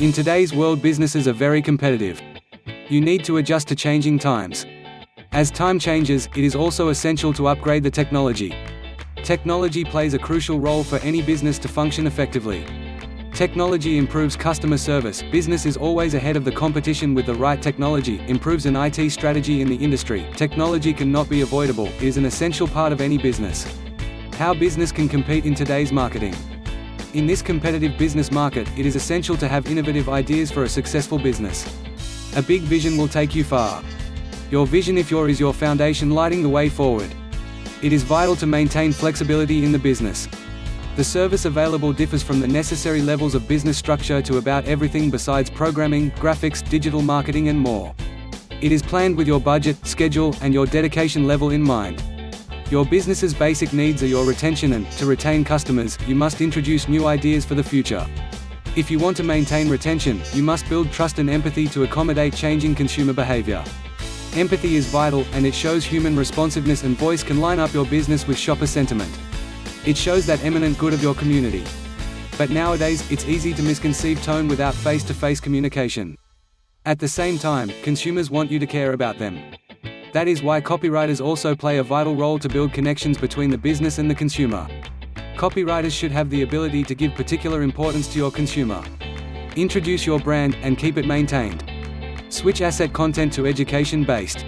In today's world, businesses are very competitive. You need to adjust to changing times. As time changes, it is also essential to upgrade the technology. Technology plays a crucial role for any business to function effectively. Technology improves customer service. Business is always ahead of the competition with the right technology, improves an IT strategy in the industry. Technology cannot be avoidable, it is an essential part of any business. How business can compete in today's marketing. In this competitive business market, it is essential to have innovative ideas for a successful business. A big vision will take you far. Your vision, if yours, is your foundation lighting the way forward. It is vital to maintain flexibility in the business. The service available differs from the necessary levels of business structure to about everything besides programming, graphics, digital marketing and more. It is planned with your budget, schedule, and your dedication level in mind. Your business's basic needs are your retention and, to retain customers, you must introduce new ideas for the future. If you want to maintain retention, you must build trust and empathy to accommodate changing consumer behavior. Empathy is vital, and it shows human responsiveness, and voice can line up your business with shopper sentiment. It shows that eminent good of your community. But nowadays, it's easy to misconceive tone without face-to-face communication. At the same time, consumers want you to care about them. That is why copywriters also play a vital role to build connections between the business and the consumer. Copywriters should have the ability to give particular importance to your consumer. Introduce your brand, and keep it maintained. Switch asset content to education-based.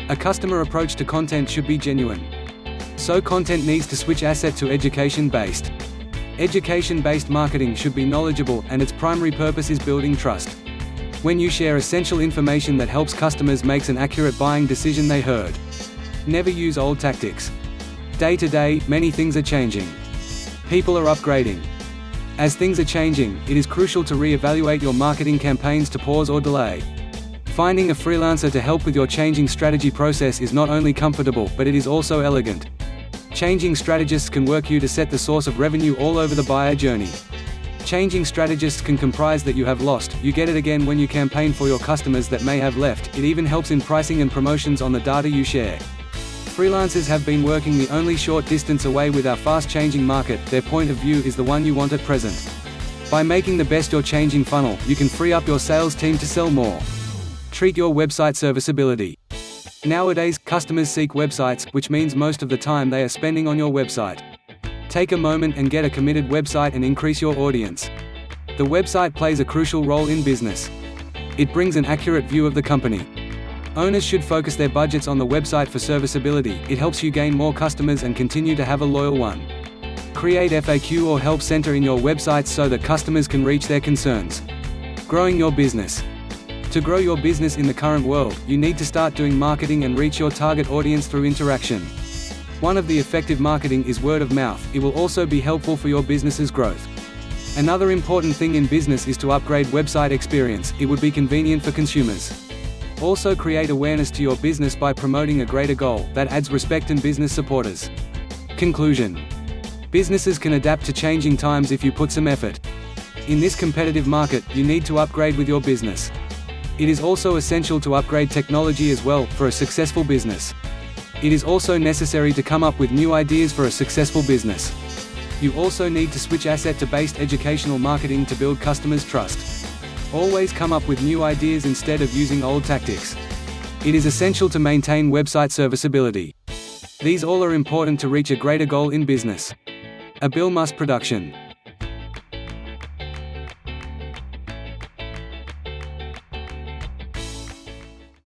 A customer approach to content should be genuine. So content needs to switch asset to education-based. Education-based marketing should be knowledgeable, and its primary purpose is building trust. When you share essential information that helps customers make an accurate buying decision, they heard. Never use old tactics. Day to day, many things are changing. People are upgrading. As things are changing, it is crucial to re-evaluate your marketing campaigns to pause or delay. Finding a freelancer to help with your changing strategy process is not only comfortable, but it is also elegant. Changing strategists can work you to set the source of revenue all over the buyer journey. Changing strategists can comprise that you have lost, you get it again when you campaign for your customers that may have left. It even helps in pricing and promotions on the data you share. Freelancers have been working the only short distance away with our fast-changing market. Their point of view is the one you want at present. By making the best your changing funnel, you can free up your sales team to sell more. Treat your website serviceability. Nowadays, customers seek websites, which means most of the time they are spending on your website. Take a moment and get a committed website and increase your audience. The website plays a crucial role in business. It brings an accurate view of the company. Owners should focus their budgets on the website for serviceability. It helps you gain more customers and continue to have a loyal one. Create FAQ or help center in your websites so that customers can reach their concerns. Growing your business. To grow your business in the current world, you need to start doing marketing and reach your target audience through interaction. One of the effective marketing is word of mouth. It will also be helpful for your business's growth. Another important thing in business is to upgrade website experience. It would be convenient for consumers. Also create awareness to your business by promoting a greater goal that adds respect and business supporters. Conclusion. Businesses can adapt to changing times if you put some effort. In this competitive market, you need to upgrade with your business. It is also essential to upgrade technology as well, for a successful business. It is also necessary to come up with new ideas for a successful business. You also need to switch asset to based educational marketing to build customers' trust. Always come up with new ideas instead of using old tactics. It is essential to maintain website serviceability. These all are important to reach a greater goal in business. A bill must production.